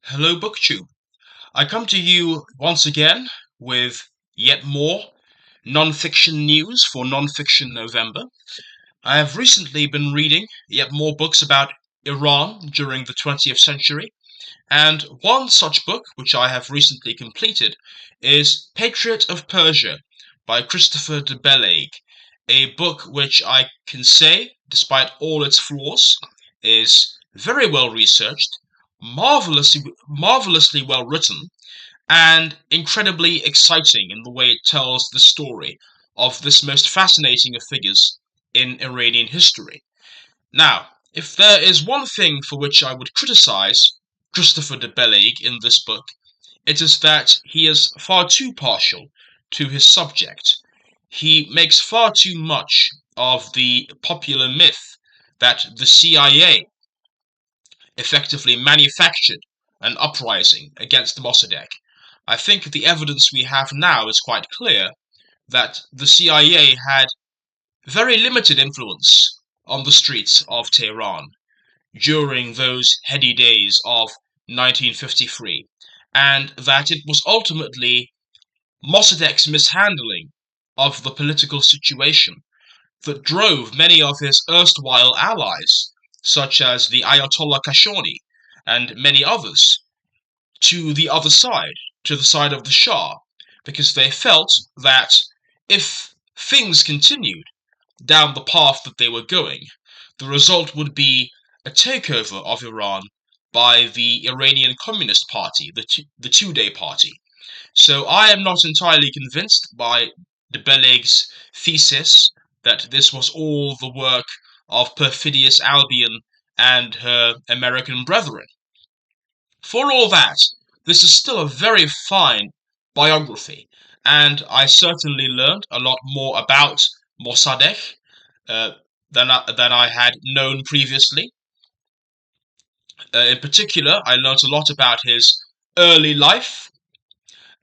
Hello, BookTube. I come to you once again with yet more non-fiction news for Non-Fiction November. I have recently been reading yet more books about Iran during the 20th century, and one such book, which I have recently completed, is Patriot of Persia by Christopher de Bellaigue, a book which I can say, despite all its flaws, is very well researched, marvelously well written, and incredibly exciting in the way it tells the story of this most fascinating of figures in Iranian history. Now, if there is one thing for which I would criticize Christopher de Bellaigue in this book, it is that he is far too partial to his subject. He makes far too much of the popular myth that the CIA effectively manufactured an uprising against Mossadegh. I think the evidence we have now is quite clear that the CIA had very limited influence on the streets of Tehran during those heady days of 1953, and that it was ultimately Mossadegh's mishandling of the political situation that drove many of his erstwhile allies, such as the Ayatollah Kashani and many others, to the other side, to the side of the Shah, because they felt that if things continued down the path that they were going, the result would be a takeover of Iran by the Iranian Communist Party, the Tudeh Party. So I am not entirely convinced by de Bellaigue's thesis that this was all the work of perfidious Albion and her American brethren. For all that, this is still a very fine biography, and I certainly learned a lot more about Mossadegh uh, than I had known previously. In particular, I learned a lot about his early life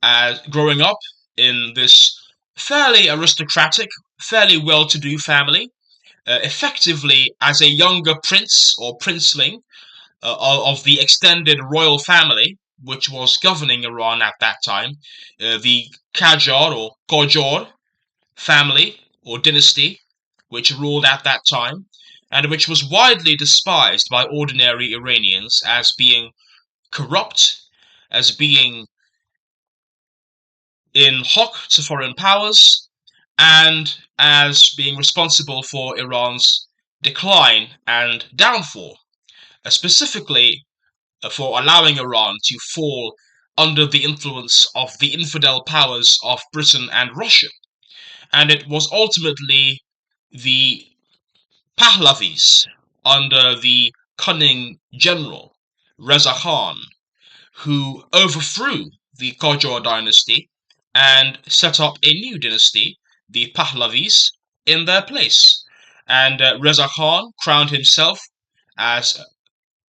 as growing up in this fairly aristocratic, fairly well-to-do family, effectively as a younger prince or princeling of the extended royal family, which was governing Iran at that time, the Qajar or Qajar family or dynasty, which ruled at that time, and which was widely despised by ordinary Iranians as being corrupt, as being in hock to foreign powers, and as being responsible for Iran's decline and downfall, specifically for allowing Iran to fall under the influence of the infidel powers of Britain and Russia. And it was ultimately the Pahlavis under the cunning general Reza Khan who overthrew the Qajar dynasty and set up a new dynasty, the Pahlavis, in their place. And Reza Khan crowned himself as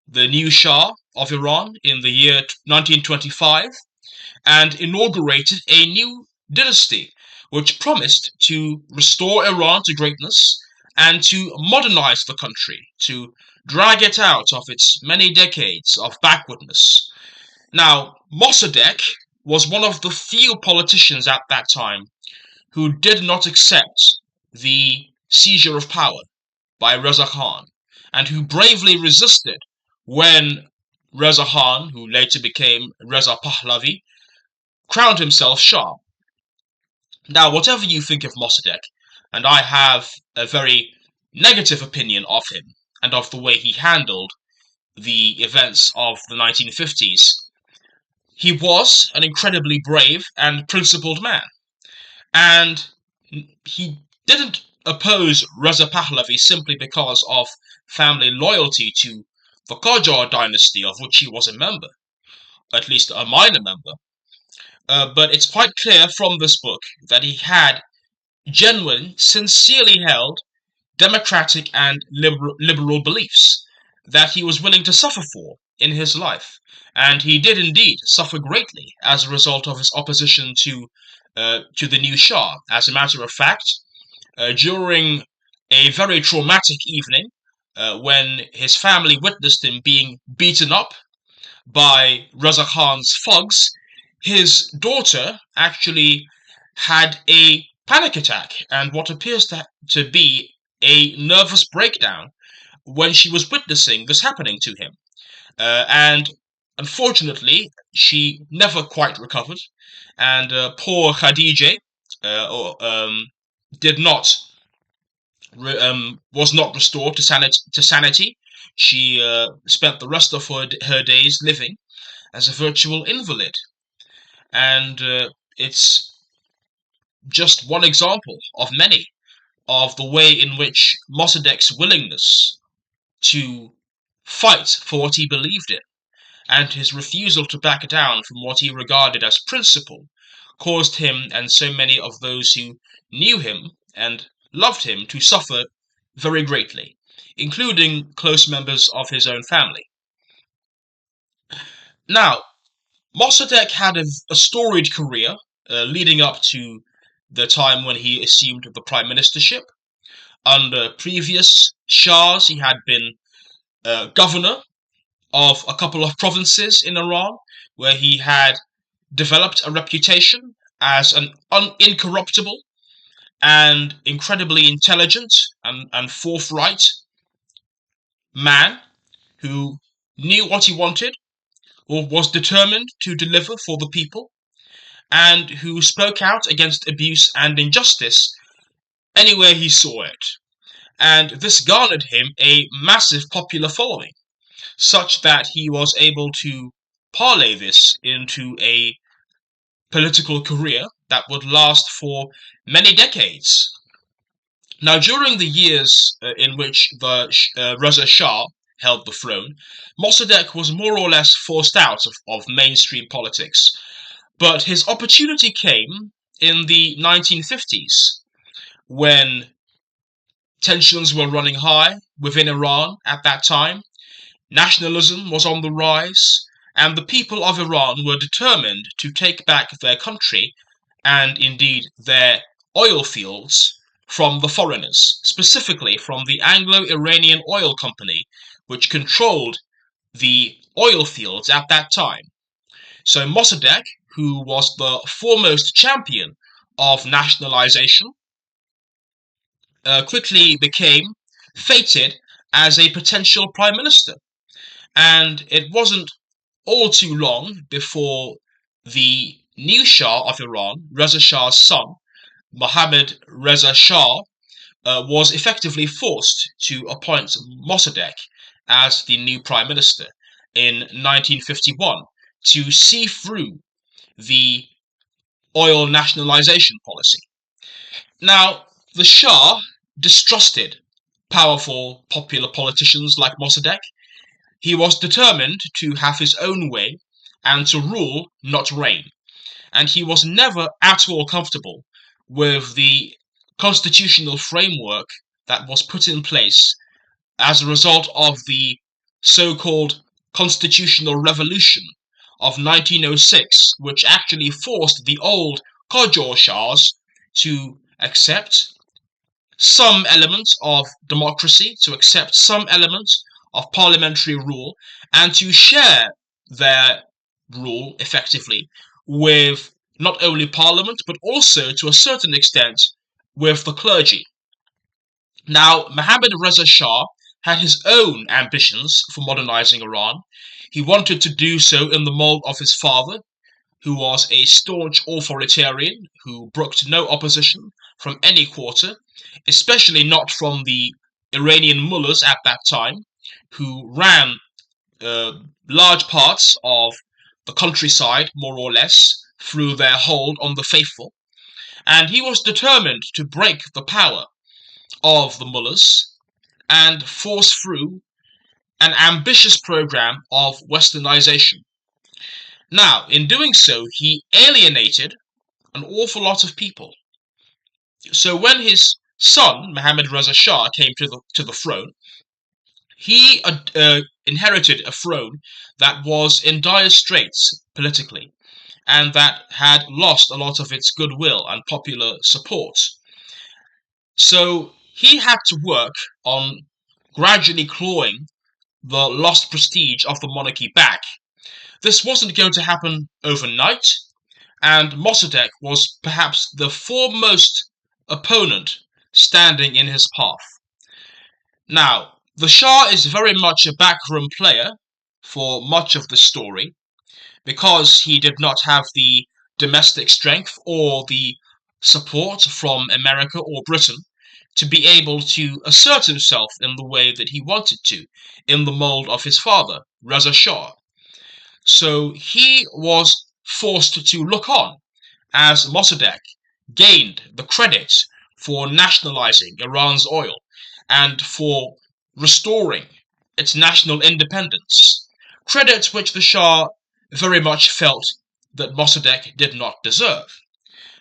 the new Shah of Iran in the year 1925 and inaugurated a new dynasty which promised to restore Iran to greatness and to modernize the country, to drag it out of its many decades of backwardness. Now, Mossadegh was one of the few politicians at that time who did not accept the seizure of power by Reza Khan, and who bravely resisted when Reza Khan, who later became Reza Pahlavi, crowned himself Shah. Now, whatever you think of Mossadegh, and I have a very negative opinion of him and of the way he handled the events of the 1950s, he was an incredibly brave and principled man. And he didn't oppose Reza Pahlavi simply because of family loyalty to the Qajar dynasty of which he was a member, at least a minor member. But it's quite clear from this book that he had genuine, sincerely held democratic and liberal beliefs that he was willing to suffer for in his life. And he did indeed suffer greatly as a result of his opposition to the new Shah. As a matter of fact, during a very traumatic evening, when his family witnessed him being beaten up by Reza Khan's thugs, his daughter actually had a panic attack and what appears to be a nervous breakdown when she was witnessing this happening to him. And unfortunately, she never quite recovered. And poor Khadija did not was not restored to sanity. She spent the rest of her days living as a virtual invalid. And it's just one example of many of the way in which Mossadegh's willingness to fight for what he believed in and his refusal to back down from what he regarded as principle caused him and so many of those who knew him and loved him to suffer very greatly, including close members of his own family. Now, Mossadegh had a storied career leading up to the time when he assumed the prime ministership. Under previous Shahs, he had been governor of a couple of provinces in Iran, where he had developed a reputation as an incorruptible and incredibly intelligent and forthright man who knew what he wanted, or was determined to deliver for the people, and who spoke out against abuse and injustice anywhere he saw it. And this garnered him a massive popular following, such that he was able to parlay this into a political career that would last for many decades. Now, during the years in which Reza Shah held the throne, Mossadegh was more or less forced out of mainstream politics, but his opportunity came in the 1950s, when tensions were running high within Iran at that time. Nationalism was on the rise, and the people of Iran were determined to take back their country, and indeed their oil fields, from the foreigners, specifically from the Anglo-Iranian Oil Company, which controlled the oil fields at that time. So Mossadegh, who was the foremost champion of nationalization, quickly became fated as a potential prime minister. And it wasn't all too long before the new Shah of Iran, Reza Shah's son, Mohammad Reza Shah, was effectively forced to appoint Mossadegh as the new prime minister in 1951 to see through the oil nationalization policy. Now, the Shah distrusted powerful popular politicians like Mossadegh. He was determined to have his own way and to rule, not reign. And he was never at all comfortable with the constitutional framework that was put in place as a result of the so-called constitutional revolution of 1906, which actually forced the old Qajar Shahs to accept some elements of democracy, to accept some elements of parliamentary rule, and to share their rule effectively with not only parliament, but also to a certain extent with the clergy. Now, Mohammad Reza Shah had his own ambitions for modernizing Iran. He wanted to do so in the mold of his father, who was a staunch authoritarian who brooked no opposition from any quarter, especially not from the Iranian mullahs at that time, who ran large parts of the countryside, more or less, through their hold on the faithful. And he was determined to break the power of the mullahs and force through an ambitious program of westernization. Now, in doing so, he alienated an awful lot of people. So when his son, Mohammad Reza Shah, came to the throne, he inherited a throne that was in dire straits politically, and that had lost a lot of its goodwill and popular support. So he had to work on gradually clawing the lost prestige of the monarchy back, This wasn't going to happen overnight, and Mossadegh was perhaps the foremost opponent standing in his path. Now, the Shah is very much a backroom player for much of the story, because he did not have the domestic strength or the support from America or Britain to be able to assert himself in the way that he wanted to, in the mold of his father, Reza Shah. So he was forced to look on as Mossadegh gained the credit for nationalizing Iran's oil and for restoring its national independence, credit which the Shah very much felt that Mossadegh did not deserve.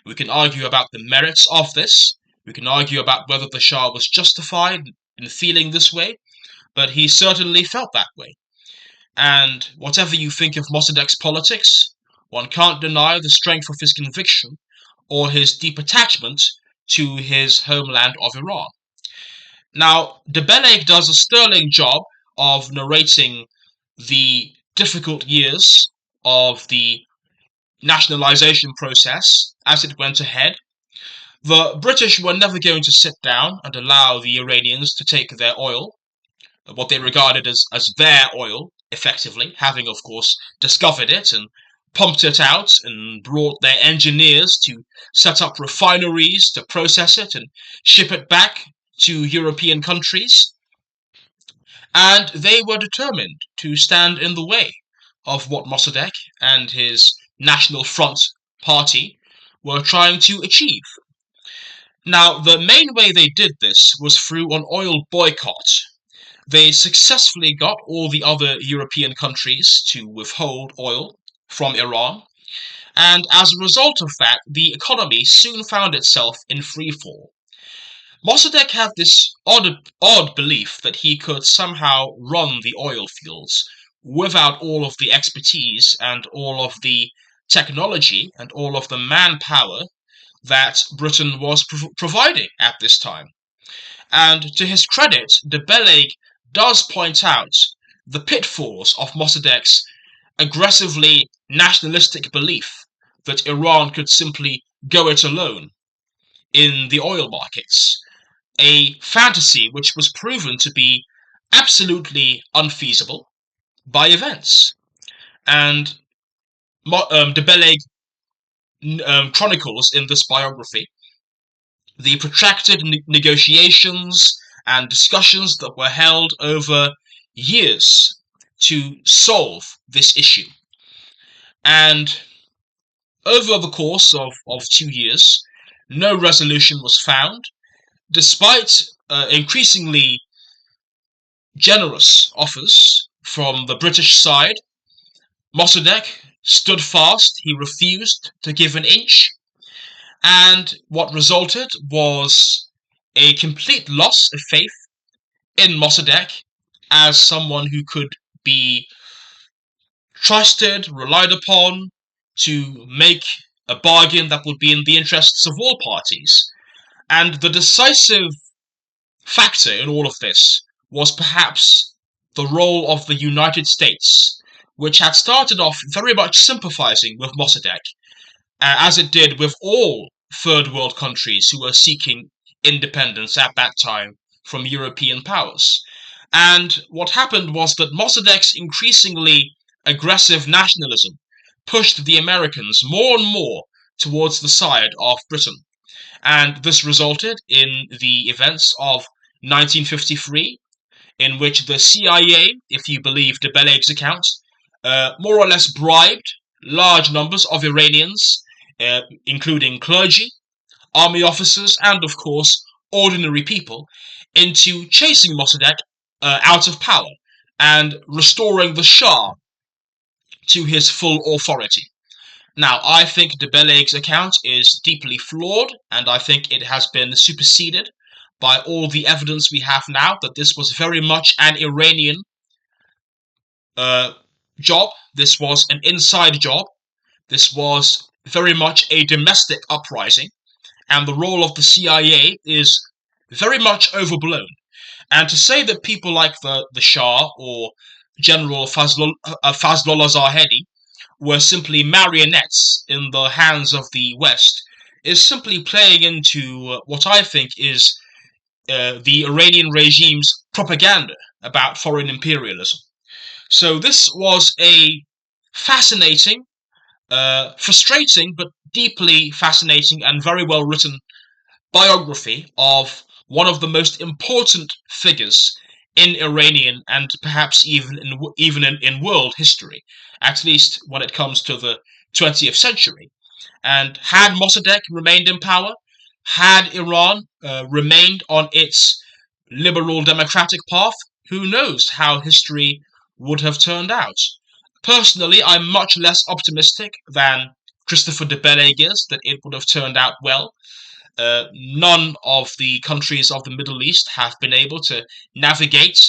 We can argue about the merits of this. We can argue about whether the Shah was justified in feeling this way, but he certainly felt that way. And whatever you think of Mossadegh's politics, one can't deny the strength of his conviction or his deep attachment to his homeland of Iran. Now, de Beleg does a sterling job of narrating the difficult years of the nationalization process as it went ahead. The British were never going to sit down and allow the Iranians to take their oil, what they regarded as their oil, effectively, having, of course, discovered it and pumped it out and brought their engineers to set up refineries to process it and ship it back to European countries. And they were determined to stand in the way of what Mossadegh and his National Front party were trying to achieve. Now, the main way they did this was through an oil boycott. They successfully got all the other European countries to withhold oil from Iran, and as a result of that, the economy soon found itself in freefall. Mossadegh had this odd belief that he could somehow run the oil fields without all of the expertise and all of the technology and all of the manpower that Britain was providing at this time. And to his credit, de Beleg does point out the pitfalls of Mossadegh's aggressively nationalistic belief that Iran could simply go it alone in the oil markets, a fantasy which was proven to be absolutely unfeasible by events. And de Beleg chronicles in this biography the protracted negotiations and discussions that were held over years to solve this issue. And over the course of 2 years, no resolution was found, despite increasingly generous offers from the British side. Mossadegh stood fast, he refused to give an inch, and what resulted was a complete loss of faith in Mossadegh as someone who could be trusted, relied upon to make a bargain that would be in the interests of all parties. And the decisive factor in all of this was perhaps the role of the United States, which had started off very much sympathizing with Mossadegh, as it did with all third world countries who were seeking independence at that time from European powers. And what happened was that Mossadegh's increasingly aggressive nationalism pushed the Americans more and more towards the side of Britain. And this resulted in the events of 1953, in which the CIA, if you believe de Beleg's account, more or less bribed large numbers of Iranians, including clergy, army officers, and of course ordinary people, into chasing Mossadegh out of power and restoring the Shah to his full authority. Now, I think de Beleg's account is deeply flawed, and I think it has been superseded by all the evidence we have now that this was very much an Iranian job. This was an inside job. This was very much a domestic uprising, and the role of the CIA is very much overblown. And to say that people like the Shah or General Fazlollah Zahedi were simply marionettes in the hands of the West is simply playing into what I think is the Iranian regime's propaganda about foreign imperialism. So this was a fascinating, frustrating, but deeply fascinating and very well written biography of one of the most important figures in Iranian and perhaps even in world history, at least when it comes to the 20th century. And had Mossadegh remained in power, had Iran remained on its liberal democratic path, who knows how history would have turned out. Personally, I'm much less optimistic than Christopher de Beleg is that it would have turned out well. None of the countries of the Middle East have been able to navigate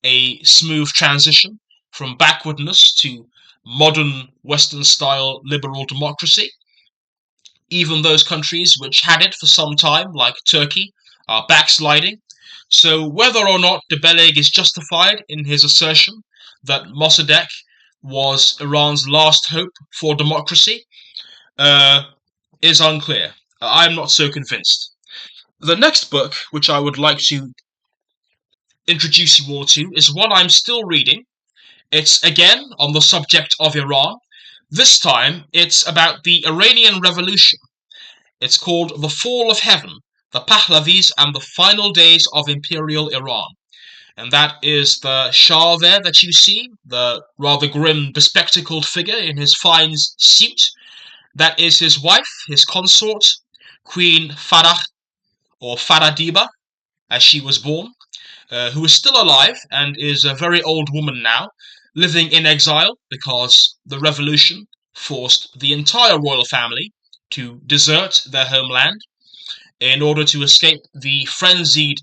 a smooth transition from backwardness to modern Western style liberal democracy. Even those countries which had it for some time, like Turkey, are backsliding. So, whether or not de Beleg is justified in his assertion that Mossadegh was Iran's last hope for democracy uh, is unclear. I'm not so convinced. The next book, which I would like to introduce you all to, is one I'm still reading. It's again on the subject of Iran. This time, it's about the Iranian Revolution. It's called The Fall of Heaven, the Pahlavis and the Final Days of Imperial Iran. And that is the Shah there that you see, the rather grim, bespectacled figure in his fine suit. That is his wife, his consort, Queen Farah, or Faradiba, as she was born, who is still alive and is a very old woman now, living in exile because the revolution forced the entire royal family to desert their homeland in order to escape the frenzied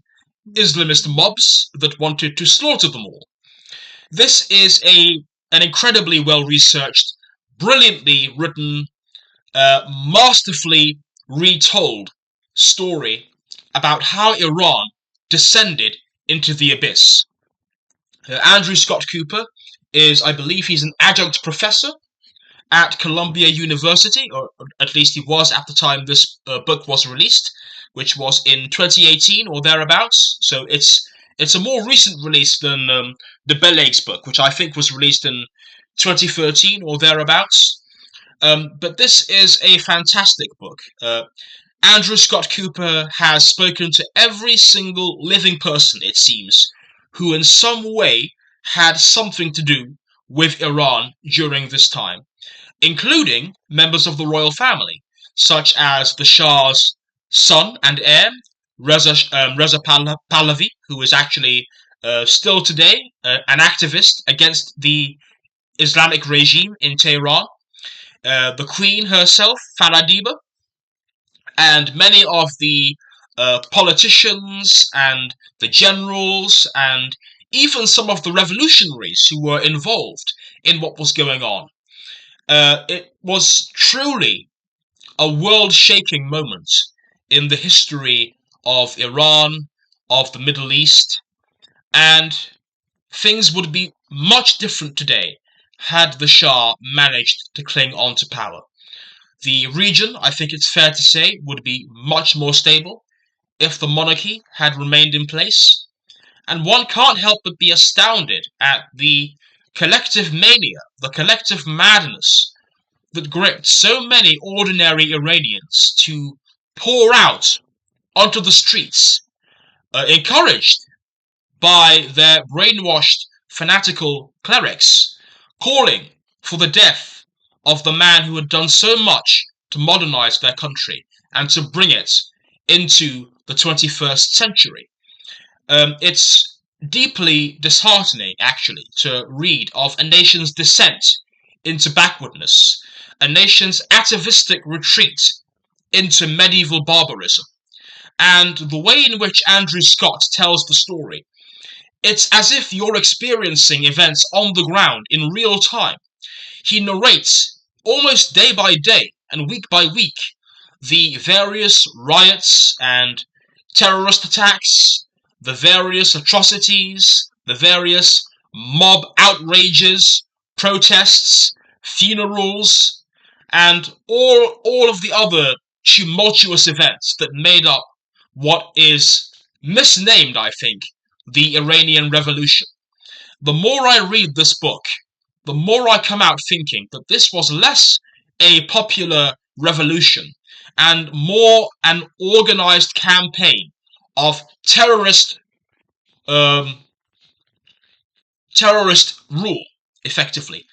Islamist mobs that wanted to slaughter them all. This is an incredibly well researched, brilliantly written, masterfully retold story about how Iran descended into the abyss. Andrew Scott Cooper is, I believe, he's an adjunct professor at Columbia University, or at least he was at the time this book was released, which was in 2018 or thereabouts. So it's a more recent release than the Beleg's book, which I think was released in 2013 or thereabouts. But this is a fantastic book. Andrew Scott Cooper has spoken to every single living person, it seems, who in some way had something to do with Iran during this time, including members of the royal family, such as the Shah's son and heir, Reza Pahlavi, who is actually still today an activist against the Islamic regime in Tehran, the Queen herself, Faradiba, and many of the politicians and the generals and even some of the revolutionaries who were involved in what was going on. It was truly a world-shaking moment in the history of Iran, of the Middle East, and things would be much different today had the Shah managed to cling on to power. The region, I think it's fair to say, would be much more stable if the monarchy had remained in place, and one can't help but be astounded at the collective mania, the collective madness that gripped so many ordinary Iranians to pour out onto the streets, encouraged by their brainwashed, fanatical clerics, calling for the death of the man who had done so much to modernize their country and to bring it into the 21st century. It's deeply disheartening, actually, to read of a nation's descent into backwardness, a nation's atavistic retreat into medieval barbarism. And the way in which Andrew Scott tells the story, it's as if you're experiencing events on the ground in real time. He narrates almost day by day and week by week the various riots and terrorist attacks, the various atrocities, the various mob outrages, protests, funerals, and all of the other tumultuous events that made up what is misnamed, I think, the Iranian Revolution. The more I read this book, the more I come out thinking that this was less a popular revolution and more an organized campaign of um, terrorist rule, effectively.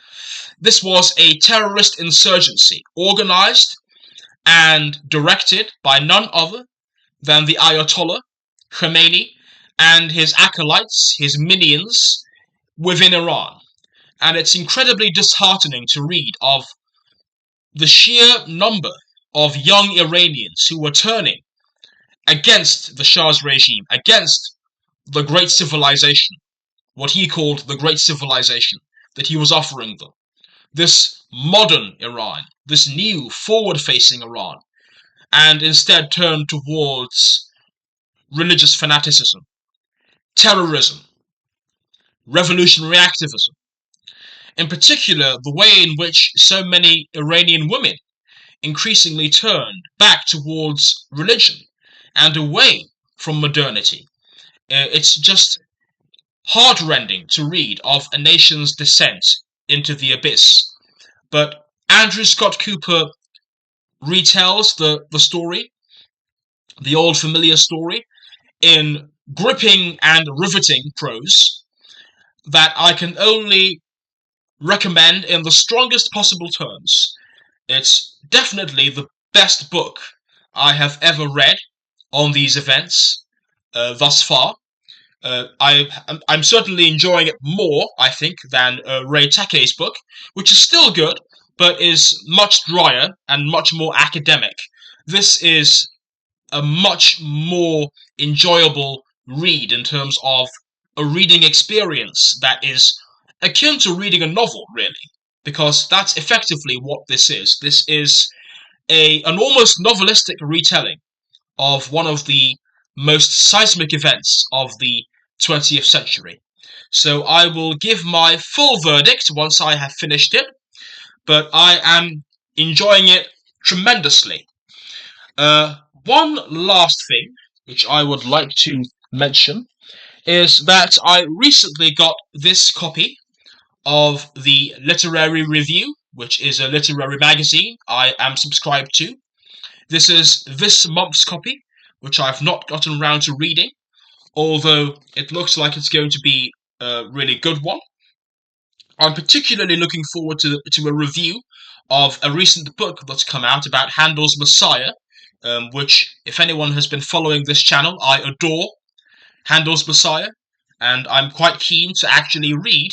This was a terrorist insurgency organized and directed by none other than the Ayatollah, Khomeini, and his acolytes, his minions, within Iran. And it's incredibly disheartening to read of the sheer number of young Iranians who were turning against the Shah's regime, against the great civilization, what he called the great civilization that he was offering them. This modern Iran, this new forward-facing Iran, and instead turned towards religious fanaticism, terrorism, revolutionary activism. In particular, the way in which so many Iranian women increasingly turned back towards religion and away from modernity. It's just heartrending to read of a nation's descent into the abyss. But Andrew Scott Cooper retells the story, the old familiar story, in gripping and riveting prose that I can only recommend in the strongest possible terms. It's definitely the best book I have ever read on these events thus far. I'm certainly enjoying it more, I think, than Ray Takei's book, which is still good, but is much drier and much more academic. This is a much more enjoyable read in terms of a reading experience that is akin to reading a novel, really, because that's effectively what this is. This is an almost novelistic retelling of one of the most seismic events of the 20th century. So I will give my full verdict once I have finished it, but I am enjoying it tremendously. One last thing which I would like to mention is that I recently got this copy of the Literary Review, which is a literary magazine I am subscribed to. This is this month's copy, which I've not gotten around to reading, although it looks like it's going to be a really good one. I'm particularly looking forward to a review of a recent book that's come out about Handel's Messiah, which, if anyone has been following this channel, I adore Handel's Messiah, and I'm quite keen to actually read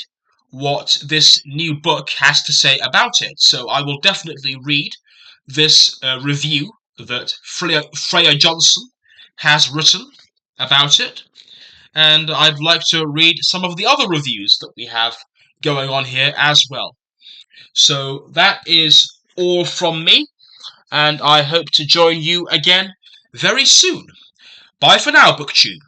what this new book has to say about it. So I will definitely read this review that Freya Johnson has written about it, and I'd like to read some of the other reviews that we have going on here as well. So that is all from me, and I hope to join you again very soon. Bye for now, BookTube.